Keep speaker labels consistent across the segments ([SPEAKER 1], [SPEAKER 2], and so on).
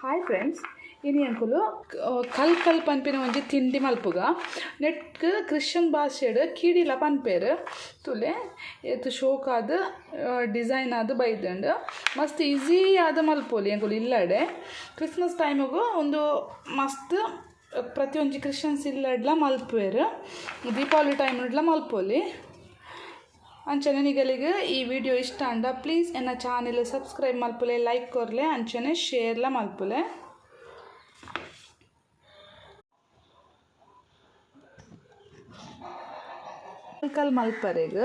[SPEAKER 1] Hi friends, ಇನಿ ಅಂಕುಲು ಕಲ್ ಪನ್ಪಿನ ಒಂಜಿ ತಿಂಡಿ ಮಲ್ಪುಗ ನೆಟ್ಕ್ ಕ್ರಿಶ್ಚಿಯನ್ ಭಾಷೆಡ್ ಕೀಡಿಲ ಪನ್ಪೇರು ತುಲೆ ಏತ್ ಶೋಕ್ ಆದ್ ಡಿಸೈನ್ ಆದ್ ಬೈದಂಡು ಮಸ್ತ್ ಈಸಿ ಆದ ಮಲ್ಪೊಲಿ ಅಂಕುಲು ಇಲ್ಲಡೆ ಕ್ರಿಸ್ಮಸ್ ಟೈಮಿಗೂ ಒಂದು ಮಸ್ತ್ ಪ್ರತಿಯೊಂಜಿ ಕ್ರಿಶ್ಚಿಯನ್ಸ್ ಇಲ್ಲಡ್ಲ ಮಲ್ಪೇರು ದೀಪಾವಳಿ ಟೈಮ್ಡ್ಲ ಮಲ್ಪೊಲಿ. ಅಂಚನೆ ನಿಗಲಿಗೆ ಈ ವಿಡಿಯೋ ಇಷ್ಟ ಅಂಡ ಪ್ಲೀಸ್ ಎನ್ನ ಚಾನೆಲ್ ಸಬ್ಸ್ಕ್ರೈಬ್ ಮಲ್ಪುಲೆ, ಲೈಕ್ ಕೊರ್ಲೆ, ಅಂಚನೆ ಶೇರ್ಲ ಮಲ್ಪುಲೆ. ಕಲ್ ಮಲ್ಪರೆಗ್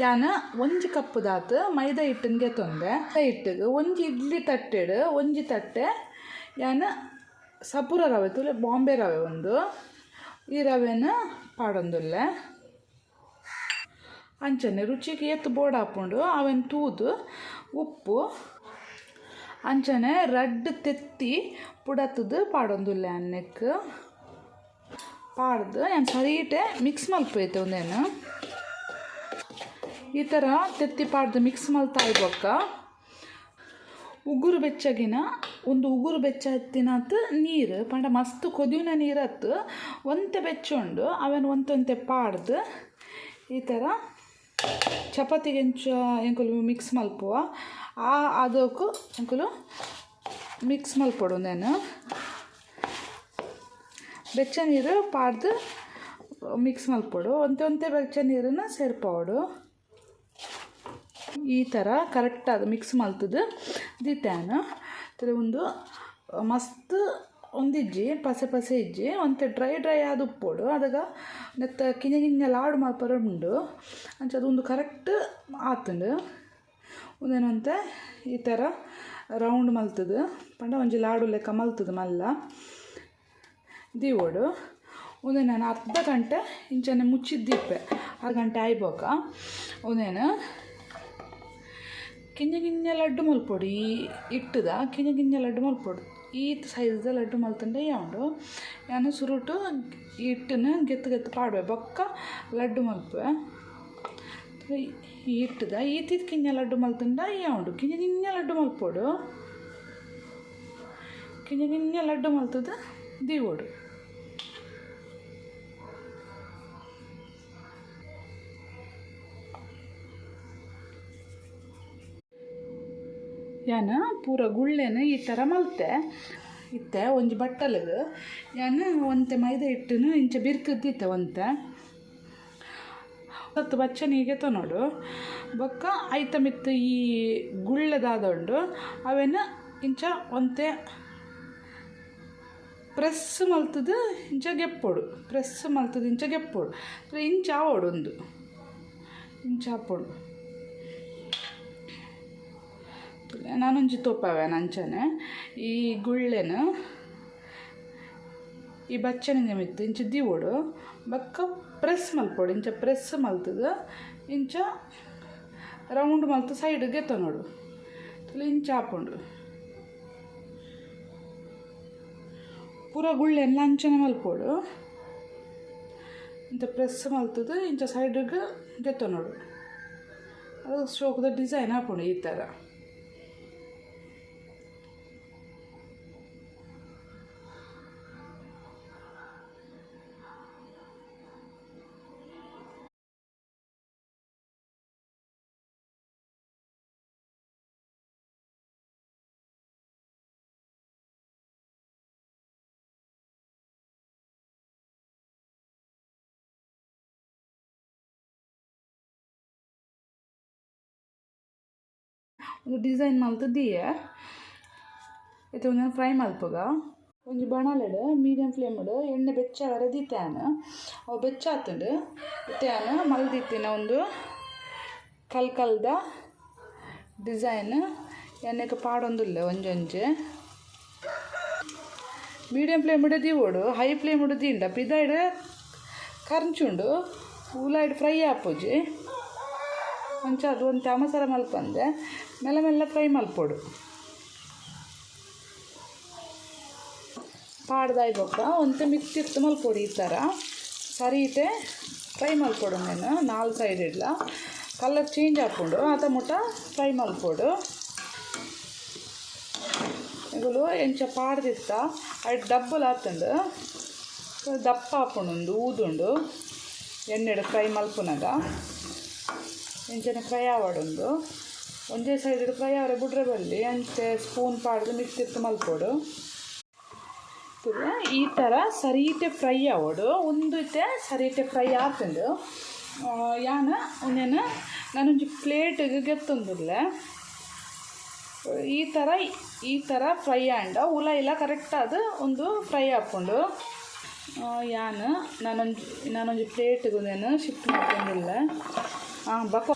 [SPEAKER 1] ಯಾನ್ ಒಂಜಿ ಕಪ್ಪುದಾತ್ ಮೈದಾ ಹಿಟ್ಟನ್ಗೆ ತೊಂದೆ. ಹಿಟ್ಟಿಗೆ ಒಂಜಿ ಇಡ್ಲಿ ತಟ್ಟೆಡ್ ಒಂಜಿ ತಟ್ಟೆ ಯಾನ್ ಸಪುರ ರವೆ ತುಲೆ ಬಾಂಬೆ ರವೆ ಒಂದು ಈ ರವೆನ ಪಾಡೊಂದುಲ್ಲೆ. ಅಂಚನೆ ರುಚಿಗೆ ಎತ್ತು ಬೋರ್ಡ್ ಹಾಕ್ಕೊಂಡು ಅವನ್ನು ತೂದು ಉಪ್ಪು ಅಂಚನೆ ರಡ್ಡ್ ತೆತ್ತಿ ಪುಡತ್ತದು ಪಾಡೊಂದುಲ್ಲೆ ಅನ್ನೆಕ್ ಪಾಡ್ದು ಏನು ಸರೀಟೆ ಮಿಕ್ಸ್ ಮಲ್ಪೈತೆ ಒಂದೇನು ಈ ಥರ ತೆತ್ತಿ ಪಾಡ್ದು ಮಿಕ್ಸ್ ಮಲ್ತಾ ಇರ್ಬೇಕ. ಉಗುರು ಬೆಚ್ಚಗಿನ ಒಂದು ಉಗುರು ಬೆಚ್ಚ ಹತ್ತಿನತ್ ನೀರು ಪಂಡ ಮಸ್ತ್ ಕೊದಿವಿನ ನೀರತ್ತು ಒಂತೆ ಬೆಚ್ಚೊಂಡು ಅವನ್ನು ಒಂತೆ ಪಾಡ್ದು ಈ ಥರ ಚಪಾತಿಗೆ ಎಂಕುಲು ಮಿಕ್ಸ್ ಮಲ್ಪುವ ಅದಕ್ಕೂ ಎಂಕುಲು ಮಿಕ್ಸ್ ಮಲ್ಪೊಡು ನಾನು ಬೆಚ್ಚ ನೀರು ಪಾಡ್ದು ಮಿಕ್ಸ್ ಮಲ್ಪೊಡು ಒಂತೆ ಬೆಚ್ಚ ನೀರನ್ನು ಸೇರ್ಪೋಡು. ಈ ಥರ ಕರೆಕ್ಟಾದ ಮಿಕ್ಸ್ ಮಲ್ತದು ದಿತ್ತಾನು ಒಂದು ಮಸ್ತ್ ಒಂದಿಜ್ಜಿ ಪಸೆ ಇಜ್ಜಿ ಒಂತೆ ಡ್ರೈ ಆದ ಉಪ್ಪೋಡು ಅದಾಗ ನೆತ್ತ ಕಿಂಜ ಲಾಡು ಮಲ್ಪರ ಉಂಡು ಅಂಚ ಅದೊಂದು ಕರೆಕ್ಟ್ ಆತುಂಡು ಒಂದೇನಂತೆ ಈ ಥರ ರೌಂಡ್ ಮಲ್ತದು ಪಂಡ ಒಂಜಿ ಲಾಡು ಲೆಕ್ಕ ಮಲ್ತದು ಮಲ್ಲ ದೀವೋಡು ಒಂದೇ ನಾನು ಅರ್ಧ ಗಂಟೆ ಇಂಚನೆ ಮುಚ್ಚಿದ್ದಿಪ್ಪೆ 6 ಗಂಟೆ ಆಯ್ಬೋಕ ಒಂದೇನು ಕಿಂಜ ಲಡ್ಡು ಮಲ್ಪೊಡು ಈ ಇಟ್ಟದ ಕಿಂಜ ಲಡ್ಡು ಮಲ್ಪೊಡು ಈ ಸೈಜ್ದ ಲಡ್ಡು ಮಲ್ತಂಡೆ ಯಾವುದು ನಾನು ಸುರುಟು ಈ ಹಿಟ್ಟನ್ನು ಗೆತ್ತು ಪಾಡುವೆ ಬೊಕ್ಕ ಲಡ್ಡು ಮಲ್ಪೆ ಈ ಹಿಟ್ಟದ ಈತಿದ್ ಕಿಂಜ ಲಡ್ಡು ಮಲ್ತಂಡ ಯಾವುದು ಕಿಂಜ ಲಡ್ಡು ಮಲ್ಪೊಡು ಕಿಂಜ ಲಡ್ಡು ಮಲ್ತದ ದೀವೋಡು. ಯಾನು ಪೂರ ಗುಳ್ಳೆನ ಈ ಥರ ಮಲ್ತೆ ಇತ್ತೆ ಒಂಜಿ ಬಟ್ಟಲಿಗೆ ಯಾನು ಒಂತೆ ಮೈದಾ ಹಿಟ್ಟನ್ನು ಇಂಚ ಬಿರ್ಕದ್ದಿತ್ತೆ ಒಂತೆ ಹತ್ತು ಬಚ್ಚನಿಗೆ ತೊನೋಡು ಬೊಕ್ಕ ಐತ ಮಿತ್ತು ಈ ಗುಳ್ಳೆದಾದೊಂಡು ಅವೇನು ಇಂಚ ಒಂತೆ ಪ್ರೆಸ್ ಮಲ್ತದು ಇಂಚ ಗೆಪ್ಪೊಡು ಪ್ರೆಸ್ ಮಲ್ತದು ಇಂಚ ಗೆಪ್ಪೊಡು ಇಂಚ ಆವೋಡು ಒಂದು ಇಂಚ ಹಾಪೊಡು ನಾನೊಂಜಿ ತೋಪವೆ ನಂಚನೆ ಈ ಗುಳ್ಳೆನ ಈ ಬಚ್ಚನಿಗೆ ಮಿತ್ತು ಇಂಚ ದೀವೋಡು ಬಕ್ಕ ಪ್ರೆಸ್ ಮಲ್ಪೊಡು ಇಂಚ ಪ್ರೆಸ್ ಮಲ್ತದು ಇಂಚ ರೌಂಡ್ ಮಲ್ತು ಸೈಡ್ಗೆ ತೊನೋಡು ಇಂಚ ಹಾಪೊಂಡು ಪೂರ ಗುಳ್ಳೆನ ಅಂಚನೆ ಮಲ್ಪೊಡು ಇಂಚ ಪ್ರೆಸ್ ಮಲ್ತದು ಇಂಚ ಸೈಡ್ಗೆ ಗೆತ್ತೊನೋಡು ಅದು ಶೋಕದ ಡಿಸೈನ್ ಹಾಪೊಂಡು ಈ ಥರ. ಒಂದು ಡಿಸೈನ್ ಮಲ್ತು ದಿಯೆ ಇದು ಒಂದು ಫ್ರೈ ಮಲ್ಪುಗ ಒಂಜಿ ಬಣಲೆಡ್ ಮೀಡಿಯಮ್ ಫ್ಲೇಮ್ಡ್ ಎಣ್ಣೆ ಬೆಚ್ಚಾಗರೆ ದಿತ್ತಾನು ಅವು ಬೆಚ್ಚಾತುಂಡು ಇತ್ತಾನು ಮಲ್ದಿತ್ತಿನ ಒಂದು ಕಲ್ದ ಡಿಸೈನ್ ಎಣ್ಣೆಗೆ ಪಾಡೊಂದುಲ್ಲೆ ಒಂಜೊಂಜೆ ಮೀಡಿಯಮ್ ಫ್ಲೇಮ್ಡ್ ದೀವೋಡು ಹೈ ಫ್ಲೇಮ್ಡ್ ದಿಂಡ ಪಿದಾಯ್ಡ್ ಕರ್ಚುಂಡು ಉಲಾಯ್ಡ್ ಫ್ರೈ ಆಪುಜಿ ಅಂಚ ಅದು ಒಂದು ಮಸಾಲ ಮಲ್ಪಂದೆ ಮೆಲ್ಲ ಫ್ರೈ ಮಲ್ಪೊಡು ಪಾಡ್ದಾಯ್ಬೊಕ್ಕ ಒಂತೆ ಮಿಕ್ಸ್ ಇತ್ತು ಮಲ್ಪೊಡು ಈ ಥರ ಸರೀಟೆ ಫ್ರೈ ಮಲ್ಪೊಡು ನಾನು 4 ಸೈಡ್ ಇಡ್ಲ ಕಲರ್ ಚೇಂಜ್ ಹಾಕ್ಕೊಂಡು ಆತ ಮುಟ್ಟ ಫ್ರೈ ಮಲ್ಪೊಡು ಪೀಸ್ಗಳು ಎಂಚ ಪಾಡ್ದಿತ್ತ ಅದು ಡಬ್ಬಲ್ ಆತಂಡು ದಪ್ಪ ಹಾಕೊಂಡುಂಡು ಊದುಂಡು ಎಣ್ಣೆಡು ಫ್ರೈ ಮಲ್ಪುನಾಗ ಎಂಚನೆ ಫ್ರೈ ಆವಡುಂಡು ಒಂದೇ ಸೈಡ್ ಫ್ರೈ ಆವರೆ ಬುಡ್ರೆ ಬಲ್ಲಿ ಅಂಚೆ ಸ್ಪೂನ್ ಪಾಡ್ದು ಮಿಕ್ಸ್ ಇತ್ತು ಮಲ್ಪೋಡು ಈ ಥರ ಸರೀಟೆ ಫ್ರೈ ಆವೋಡು ಒಂದು ಇತ್ತೆ ಸರೀಟೆ ಫ್ರೈ ಆತಂಡು ನಾನೊಂದು ಪ್ಲೇಟಿಗೆ ಗೆತ್ತೊಂದುಲ್ಲೆ ಈ ಥರ ಫ್ರೈ ಆಂಡ ಉಲ ಇಲ್ಲ ಕರೆಕ್ಟ್ ಅದು ಒಂದು ಫ್ರೈ ಹಾಕ್ಕೊಂಡು ನಾನೊಂದು ಪ್ಲೇಟಿಗೆ ಶಿಫ್ಟ್ ಮಾಡ್ಕೊಂಡಿಲ್ಲ ಬಕ್ಕ